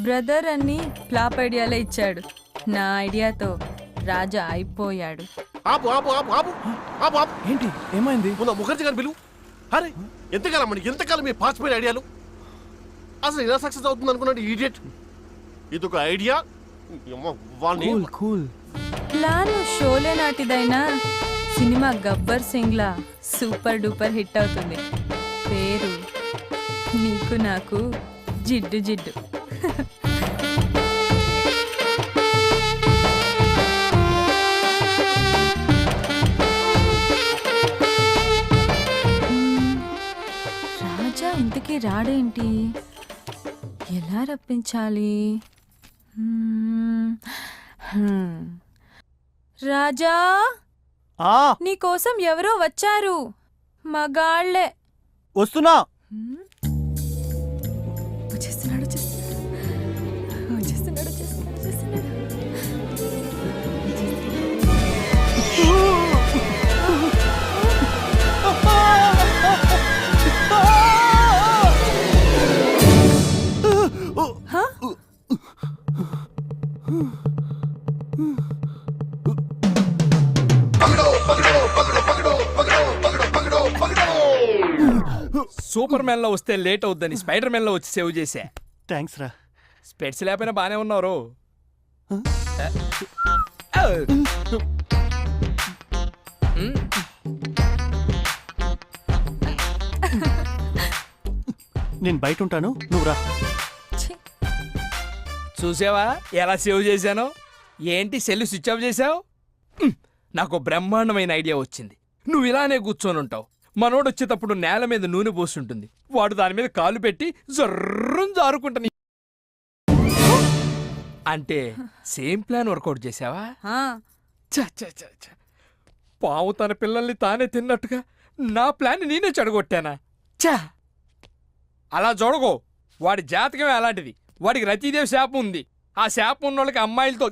Brother అని flop ఐడియాలే ఇచ్చాడు. నా ఐడియాతో రాజా అయిపోయాడు. ఆపు ఆపు ఆపు ఆపు ఆపు ఆపు. ఏంటి ఏమైంది? ముందు ముఖర్జీ గారిని పిలువు. అరే ఎంతకాలం అండి, ఎంతకాలం మీ పాసిపోయిన ఐడియాలు అసలు ఎలా సక్సెస్ అవుతుంది అనుకున్నాడు ఈడియట్. ఇదొక ఐడియా. వాళ్ళని కూల్. ప్లాన్ షోలే నాటిదైనా సినిమా గబ్బర్ సింగ్ లా సూపర్ డూపర్ హిట్ అవుతుంది. పేరు నీకు నాకు జిడ్డు జిడ్డు. రాజా ఇంతకీ రాడేంటి? ఎలా రప్పించాలి? రాజా, నీకోసం ఎవరో వచ్చారు. మగాళ్లే. వస్తున్నా. వచ్చేస్తున్నాడు. సూపర్ మ్యాన్ లో వస్తే లేట్ అవుద్దని స్పైడర్ మ్యాన్ లో వచ్చి సేవ్ చేశా. థ్యాంక్స్ రా. స్పెట్స్ లేకపోయినా బానే ఉన్నారు. నేను బయట ఉంటాను, నువ్వు రా. చూసావా ఎలా సేవ్ చేశానో? ఏంటి సెల్ స్విచ్ ఆఫ్ చేసావు? నాకు బ్రహ్మాండమైన ఐడియా వచ్చింది. నువ్వు ఇలానే కూర్చొని ఉంటావు. మనోడు వచ్చేటప్పుడు నేల మీద నూనె పోస్తుంటుంది. వాడు దాని మీద కాలు పెట్టి జర్రం జారుకుంటాను. అంటే సేమ్ ప్లాన్ వర్కౌట్ చేసావా? పావు తన పిల్లల్ని తానే తిన్నట్టుగా నా ప్లాన్ నేనే చెడగొట్టానా? చా, అలా చూడకో. వాడి జాతకమే అలాంటిది. వాడికి రతీదేవి శాపం ఉంది. ఆ శాపం ఉన్న వాళ్ళకి అమ్మాయిలతో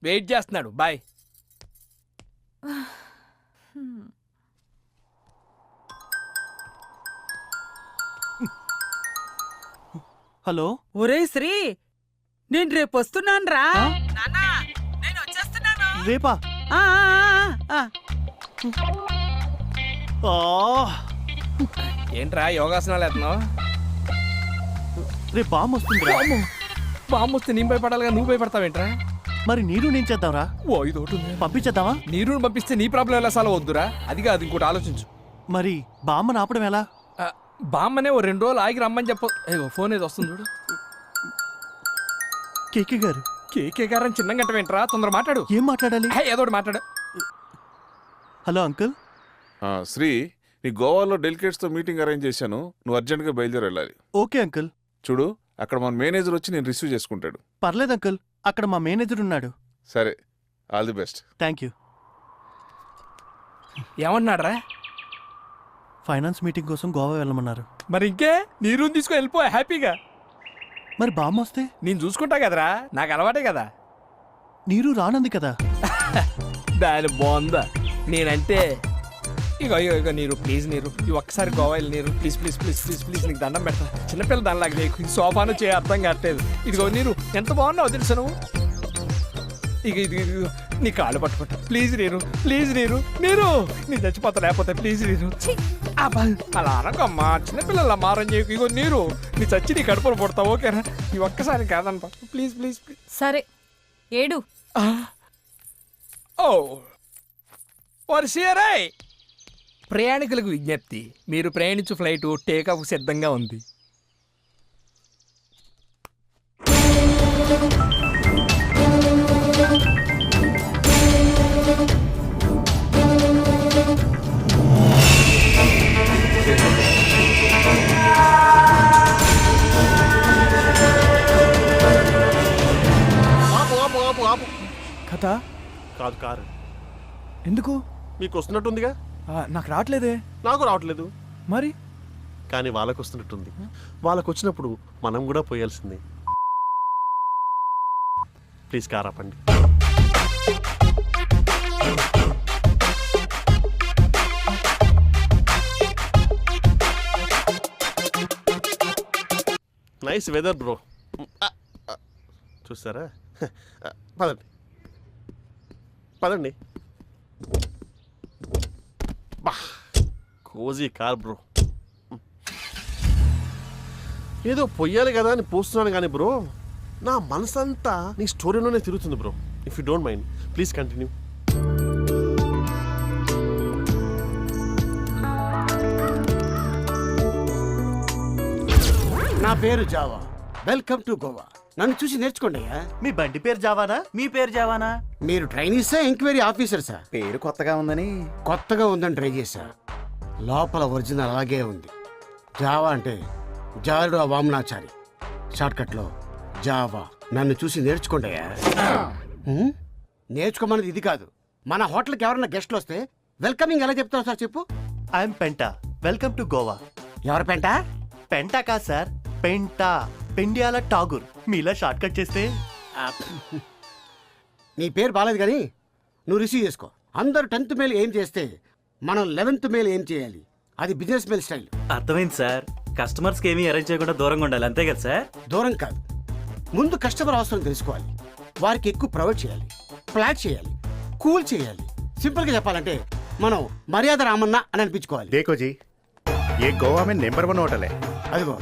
వెయిట్ చేస్తున్నాడు. బాయ్. హలో. ఒరే శ్రీ, నేను రేపు వస్తున్నాను రా. నేను వచ్చేస్తున్నాను. రేపా? ఏంట్రా యోగాసనాలు వేస్తున్నావు? రేపు బామ్ వస్తుంది. బాంబు వస్తే నేను భయపడాలిగా, నువ్వు భయపడతావేంట్రా? మరి నీరు నేను చేద్దాంరా. ఓ ఇదోటి పంపించేద్దామా? నీరుని పంపిస్తే నీ ప్రాబ్లం ఎలా సాల్వ్ వద్దురా. అది కాదు, ఇంకోటి ఆలోచించు. మరి బామ్మని ఆపడం ఎలా? బామ్మనే ఓ 2 రోజులు ఆగి రమ్మని చెప్పు. ఫోన్ ఏదో వస్తుంది చూడు. కేకే గారు. కేకే గారని చిన్న గంటవేంట్రా? తొందర మాట్లాడు. ఏం మాట్లాడాలి? ఏదోటి మాట్లాడు. Hello uncle. శ్రీ, నీ గోవాలో డెలికేట్స్తో మీటింగ్ అరేంజ్ చేశాను. నువ్వు అర్జెంట్గా బయలుదేరి వెళ్ళాలి. Okay uncle. చూడు, అక్కడ మన మేనేజర్ వచ్చి నేను రిసీవ్ చేసుకుంటాడు. పర్లేదు అంకుల్, అక్కడ మా మేనేజర్ ఉన్నాడు. సరే, all the best. Thank you. ఏమన్నాడ్రా? ఫైనాన్స్ మీటింగ్ కోసం గోవా వెళ్ళమన్నారు. మరి ఇంకే నీరుని తీసుకొని వెళ్ళిపో హ్యాపీగా. మరి బామ్మ వస్తే? నేను చూసుకుంటా కదరా, నాకు అలవాటే కదా. నీరు రానంది కదా. దాని బాగుందా? నేనంటే ఇగో నీరు, ప్లీజ్ నీరు, ఈ ఒక్కసారి గోవా వెళ్ళి నీరు, please please please please please, నీకు దండం పెడతా. చిన్నపిల్ల దానిలాగా నీకు ఈ సోఫాను చేయ అర్థం కావట్లేదు. ఇదిగో నీరు, ఎంత బాగున్నావు తెలుసా నువ్వు. ఇది నీ కాళ్ళు పట్టుకుంటా. ప్లీజ్ నీరు, ప్లీజ్ నీరు, నీరు నీ చచ్చిపోతా లేకపోతే ప్లీజ్ నీరు. అలా అనకమ్మా, చిన్నపిల్లల మారం చేయకు. ఇగో నీరు, నీ చచ్చి నీ కడుపులు పడతావు. ఓకేనా? ఈ ఒక్కసారి కాదనపా, ప్లీజ్ ప్లీజ్ ప్లీజ్. సరే ఏడు. ఓ వర్షియరే. ప్రయాణికులకు విజ్ఞప్తి, మీరు ప్రయాణించు ఫ్లైట్ టేకాఫ్ సిద్ధంగా ఉంది. ఆపు ఆపు ఆపు ఆపు. కథ కాదు, కారు. ఎందుకు? మీకు వస్తున్నట్టుందిగా. నాకు రావట్లేదే. నాకు రావట్లేదు. మరి కానీ వాళ్ళకు వస్తున్నట్టుంది. వాళ్ళకు వచ్చినప్పుడు మనం కూడా పోయాల్సిందే. ప్లీజ్ కార్ ఆపండి. Nice weather bro. చూస్తారా? పదండి పదండి. బా కోజీ కార్ బ్రో. ఏదో పొయ్యాలి కదా అని పోస్తున్నాను కానీ బ్రో, నా మనసంతా నీ స్టోరీలోనే తిరుగుతుంది bro. If you don't mind please continue. నా పేరు జావా. Welcome to Goa. నన్ను చూసి నేర్చుకోండి అయ్యా. మీ బండి పేరు జావానా? మీ పేరు జావానా? మీరు ట్రైనీసా ఎంక్వైరీ ఆఫీసర్సా? పేరు కొత్తగా ఉందని. కొత్తగా ఉందని ట్రై చేశా. లోపల ఒరిజినల్ అలాగే ఉంది. జావా అంటే జారుడు వామనాచారి. షార్ట్కట్లో జావా. నన్ను చూసి నేర్చుకోండి అయ్యా. నేర్చుకోమన్నది ఇది కాదు. మన హోటల్కి ఎవరన్నా గెస్ట్లు వస్తే వెల్కమింగ్ ఎలా చెప్తావు సార్ చెప్పు? I'm Penta. Welcome to Goa. ఎవరి పెంట? పెంటా కాదు సార్, పెంటా. పెండియాల ఠాగూర్. మీలా షార్ట్ కట్ చేస్తే. నీ పేరు బాలేదు కానీ నువ్వు రిసీవ్ చేసుకో. అందరూ 10th మేల్ ఏం చేస్తే మనం 11th మేల్ ఏం చేయాలి. అది బిజినెస్ మేల్ స్టైల్. అర్థమైంది సార్. కస్టమర్స్కి ఏమీ అరేంజ్ చేయకుండా దూరంగా ఉండాలి, అంతే కదా సార్? దూరం కాదు, ముందు కస్టమర్ అవసరం తెలుసుకోవాలి. వారికి ఎక్కువ ప్రొవైడ్ చేయాలి, ఫ్లాట్ చేయాలి, కూల్ చేయాలి. సింపుల్గా చెప్పాలంటే మనం మర్యాద రామన్న అని అనిపించుకోవాలి. देखो जी, ये गोवा में नंबर 1 होटल है. అదిగో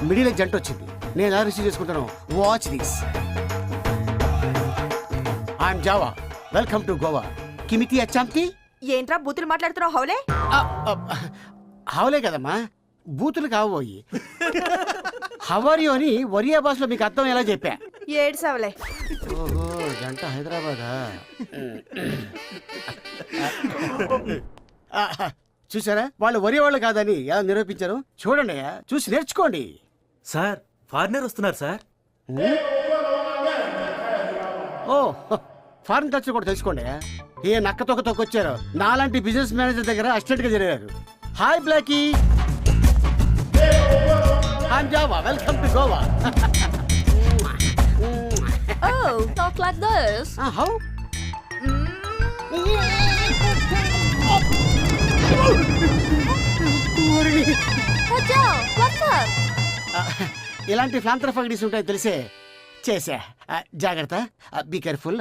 మిడిల్ ఏజ్ జంట వచ్చింది. నేను ఎలా రిసీవ్ చేసుకుంటాను? Watch this. I'm Java. Welcome to Goa. కిమితి అచ్చాంతి. ఏంట్రా బూతులు మాట్లాడుతున్నావు హౌలే? హౌలే కదమ్మా, బూతులు కావోయి. హవరియో అని ఒరియా భాషలో మీకు అర్థం ఎలా చెప్పా? ఏడ్సవలే. ఓహో, జంట హైదరాబాదా? చూసారా, వాళ్ళు ఒరియా వాళ్ళు కాదని ఎలా నిరూపించారు? చూడండి, చూసి నేర్చుకోండి. సార్, ఫారినర్ వస్తున్నారు సార్. ఓ, ఫారెన్ కల్చర్ కూడా తెలుసుకోండి. ఏ నక్క తొక్క తొక్కొచ్చారు. నాలాంటి బిజినెస్ మేనేజర్ దగ్గర అసిస్టెంట్ గా జరిగారు. Hi Blacky. I'm Java. Welcome to Goa. Oh, talk like this. How? What's up? ఇలాంటి ఫ్లాంథ్రఫగిడీస్ ఉంటాయి తెలిసే చేసా. జాగ్రత్త, బీ కేర్ఫుల్.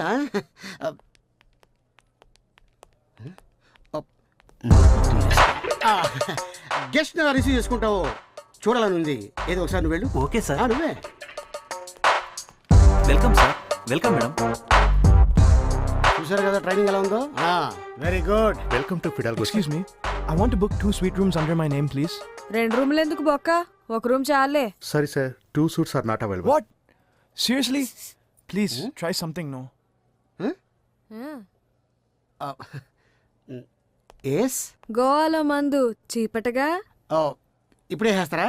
గెస్ట్ ఎలా రిసీవ్ చేసుకుంటావో చూడాలని ఉంది. ఏదో ఒకసారి నువ్వు వెళ్ళు. Okay sir. నువ్వే. Welcome sir. Welcome madam. చూసారు కదా ట్రైనింగ్ ఎలా ఉందో. Very good. Welcome to Fidalgo. Excuse me. I want to book 2 suite rooms under my name, please. 2 రూమ్లు ఎందుకు బొక్క? ఒక రూమ్ చాలే. Sorry sir, 2 suites are not available. What? Seriously? Please, try something, no? Yes. గోవాలో మందు చీపటగా. ఇప్పుడే వేస్తారా?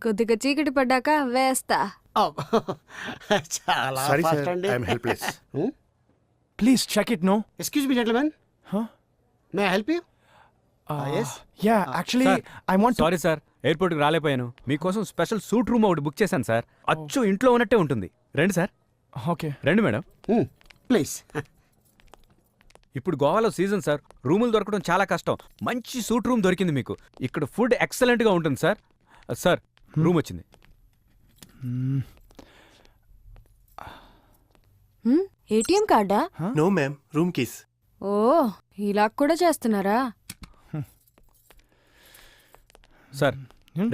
కొద్దిగా చీకటి పడ్డాక వేస్తా. చాలా Sorry fast sir, అండి. I am helpless. Please check it, no? Excuse me gentlemen, Huh? May I help you? yes. Yeah, actually, I want to. Sorry sir, ఎయిర్పోర్ట్కి రాలేపోయాను. మీకోసం స్పెషల్ సూట్ రూమ్ ఒకటి బుక్ చేశాను సార్. అచ్చు ఇంట్లో ఉన్నట్టే ఉంటుంది. రండి సార్. Okay. రండి మేడం. ప్లీజ్. ఇప్పుడు గోవాలో సీజన్ సార్. రూములు దొరకడం చాలా కష్టం. మంచి సూట్ రూమ్ దొరికింది మీకు. ఇక్కడ ఫుడ్ ఎక్సలెంట్గా ఉంటుంది సార్. సార్, రూమ్ వచ్చింది. ఏటీఎం కార్డా? No ma'am, room keys. Oh, ఇలా కూడా చేస్తున్నారా? సార్,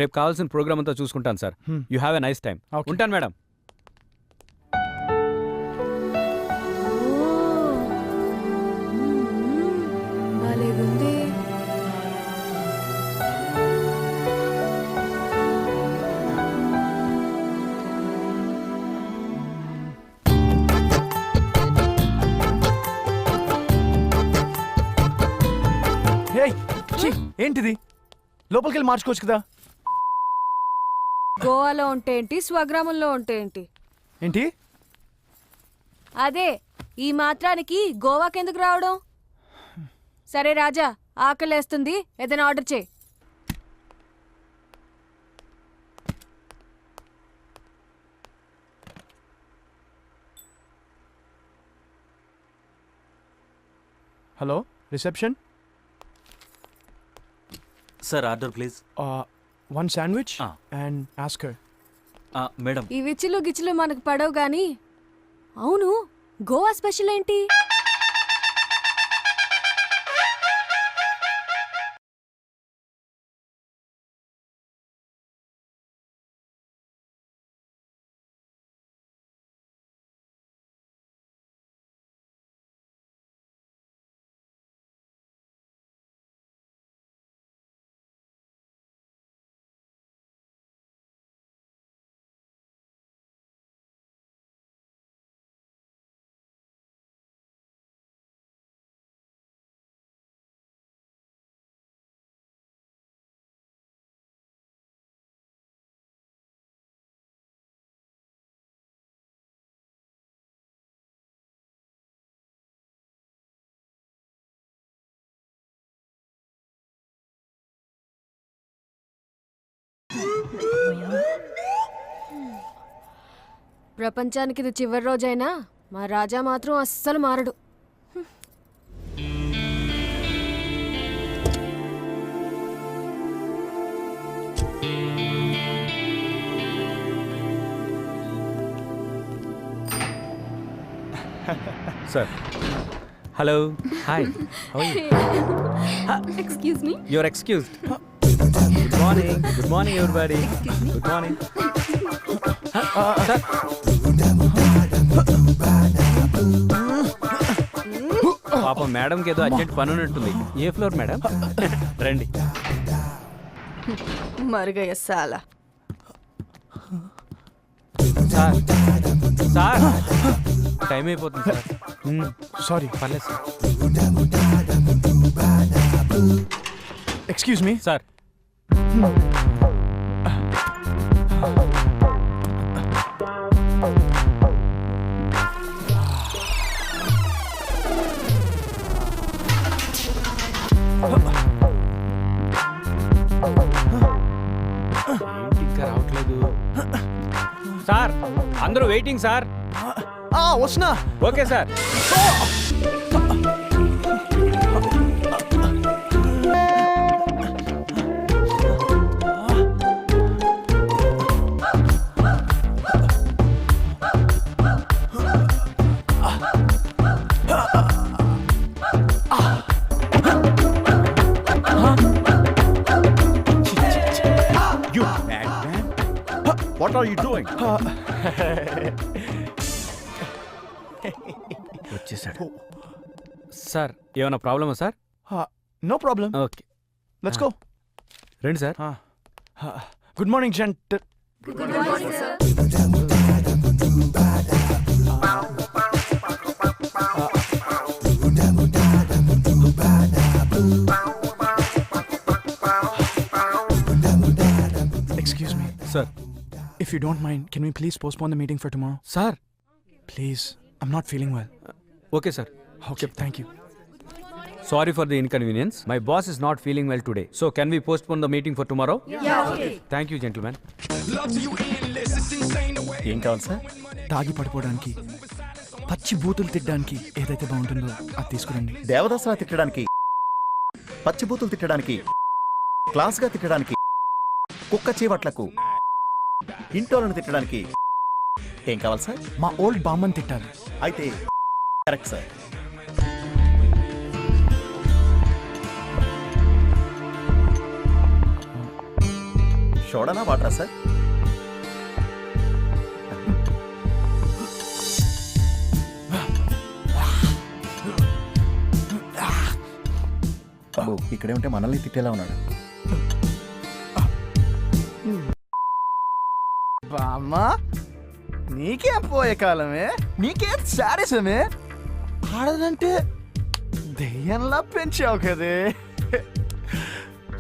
రేపు కావాల్సిన ప్రోగ్రామ్ అంతా చూసుకుంటాను sir. You have a nice time. Okay. ఉంటాను మేడం. బాలేగుంది. Hey, ఛీ, ఏంటిది? లోపలికి వెళ్ళి మార్చుకోవచ్చు కదా. గోవాలో ఉంటే ఏంటి, స్వగ్రామంలో ఉంటే ఏంటి? ఏంటి? అదే, ఈ మాత్రానికి గోవాకెందుకు రావడం? సరే రాజా, ఆకలేస్తుంది, ఏదైనా ఆర్డర్ చేయి. Hello, reception. Sir, order please. 1 sandwich Ah. and ask her. Madam ఈ విచ్చులు గిచ్చులు మనకు పడవు గాని అవును గోవా స్పెషల్ ఏంటి? ప్రపంచానికి ఇది చివరి రోజైనా మా రాజా మాత్రం అస్సలు మారడు. Sir hello hi excuse me. Your excused. Good morning everybody. Good morning sir. పాపం మేడంకి ఏదో అర్జెంట్ పని ఉన్నట్టుంది. ఏ ఫ్లోర్ మేడం? రండి. మరుగయ్య సాలా. సార్ సార్ టైం అయిపోతుంది సార్. సారీ. పర్లేదు సార్. Excuse me. సార్ ఇంకా రావట్లేదు సార్. అందరూ వెయిటింగ్ సార్. వస్తున్నా. Okay sir. What are you doing? వచ్చేసాడు. సార్ ఏమైనా ప్రాబ్లమా sir? No problem. Okay let's go. రండి sir. Good morning gent. Excuse me. Sir. If you don't mind, can we please postpone the meeting for tomorrow? Sir. Please. I'm not feeling well. Okay, sir. Okay, thank you. Sorry for the inconvenience. My boss is not feeling well today. So can we postpone the meeting for tomorrow? Yeah, okay. Thank you, gentlemen. ఏం కావాలి sir? తాగి పడిపోవడానికి, పచ్చి బూతులు తిట్టడానికి ఏదైతే బాగుంటుందో అది తీసుకురండి. దేవదాసులా తిట్టడానికి, పచ్చిబూతులు తిట్టడానికి, క్లాస్గా తిట్టడానికి, కుక్క చీవట్లకు, ఇంటోలను తిట్టడానికి ఏం కావాలి సార్? మా ఓల్డ్ బామ్మని తిట్టాలి. అయితే కరెక్ట్ సార్. సోడానా వాటరా సార్? ఇక్కడే ఉంటే మనల్ని తిట్టేలా ఉన్నాడు. బామ్మా నీకేం పోయే కాలమే, నీకేం సారేసమే. ఆడదంటే దెయ్యంలా పెంచావు కదే.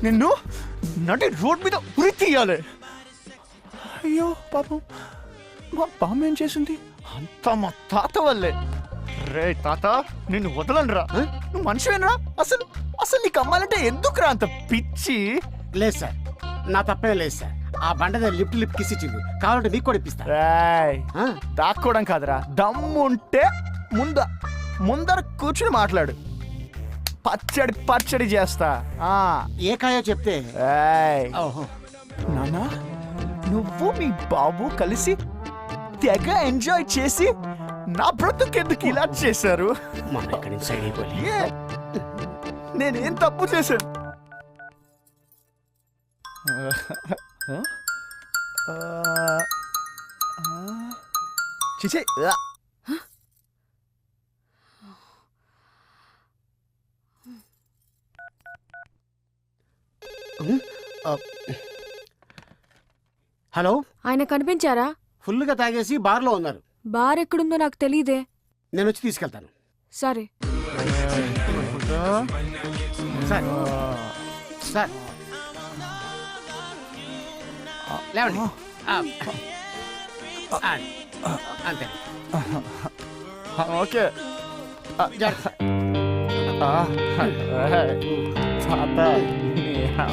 నిన్ను నటి రోడ్ మీద ఉరి తీయాలి. అయ్యో పాపం, మా బామ్మ ఏం చేసింది? అంతా మా తాత వల్లే. రే తాత, నిన్ను వదలనురా. నువ్వు మనిషివేనరా? అసలు అసలు నీకు అమ్మాలంటే ఎందుకురా అంత పిచ్చి? లేదు సార్, నా తప్పే లేదు సార్. ఆ బండ లిప్ కిస్ ఇచ్చింది, కావాలంటే మీకు కూడా ఇప్పిస్తా. దాక్కోవడం కాదురా, దమ్ముంటే ముందర కూర్చుని మాట్లాడు. పచ్చడి చేస్తా. ఏ కాయో చెప్తే. నాన్న, నువ్వు మీ బాబు కలిసి తెగ ఎంజాయ్ చేసి నా బ్రతుకెందుకు ఇలా చేశారు? మనం ఇక్కడి నుంచి సైడ్ అయిపోయి ఏ? నేనేం తప్పు చేశాను? చిచే హలో, ఆయన కనిపించారా? ఫుల్గా తాగేసి బార్లో ఉన్నారు. బార్ ఎక్కడుందో నాకు తెలీదే. నేను వచ్చి తీసుకెళ్తాను. సరే. సార్ సార్ లేవండి. అంతే. ఓకే జాగ్రత్త. తాత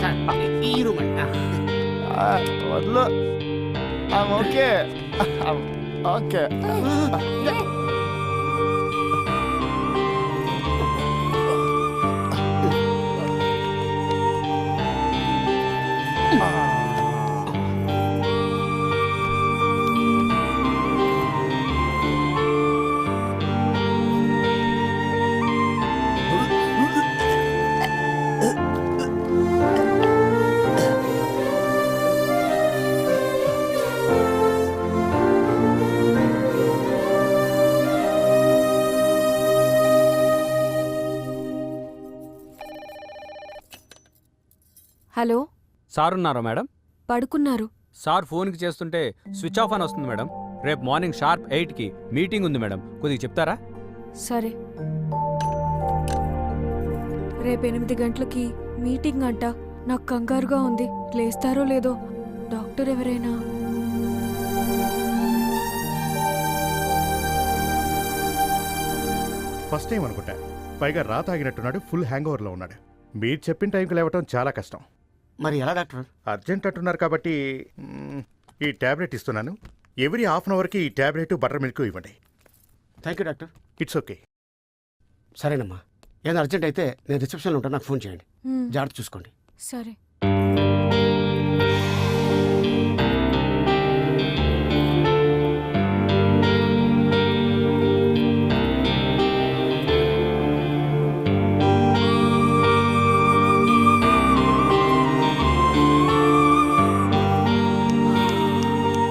సార్, ఈ రూమ్ అండి. వద్దు. Okay okay. హలో, సార్ ఉన్నారా మేడం? పడుకున్నారు. సార్ ఫోన్కి చేస్తుంటే స్విచ్ ఆఫ్ అని వస్తుంది మేడం. రేపు మార్నింగ్ షార్ప్ 8కి మీటింగ్ ఉంది మేడం, కొద్దిగా చెప్తారా? సరే. రేపు 8 గంటలకి మీటింగ్ అంట. నాకు కంగారుగా ఉంది. లేస్తారో లేదో. డాక్టర్ ఎవరైనా? ఫస్ట్ టైం అనుకుంటా. పైగా తాగినట్టున్నాడు, ఫుల్ హ్యాంగ్ ఓవర్లో ఉన్నాడు. మీరు చెప్పిన టైంకి లేవటం చాలా కష్టం. మరి ఎలా డాక్టర్? అర్జెంట్ అంటున్నారు కాబట్టి ఈ ట్యాబ్లెట్ ఇస్తున్నాను. ఎవ్రీ హాఫ్ అన్ అవర్కి ఈ ట్యాబ్లెట్ బటర్ మిల్క్ ఇవ్వండి. Thank you doctor. It's okay. సరేనమ్మా, ఏదైనా అర్జెంట్ అయితే నేను రిసెప్షన్లో ఉంటాను, నాకు ఫోన్ చేయండి. జాగ్రత్త చూసుకోండి. సరే.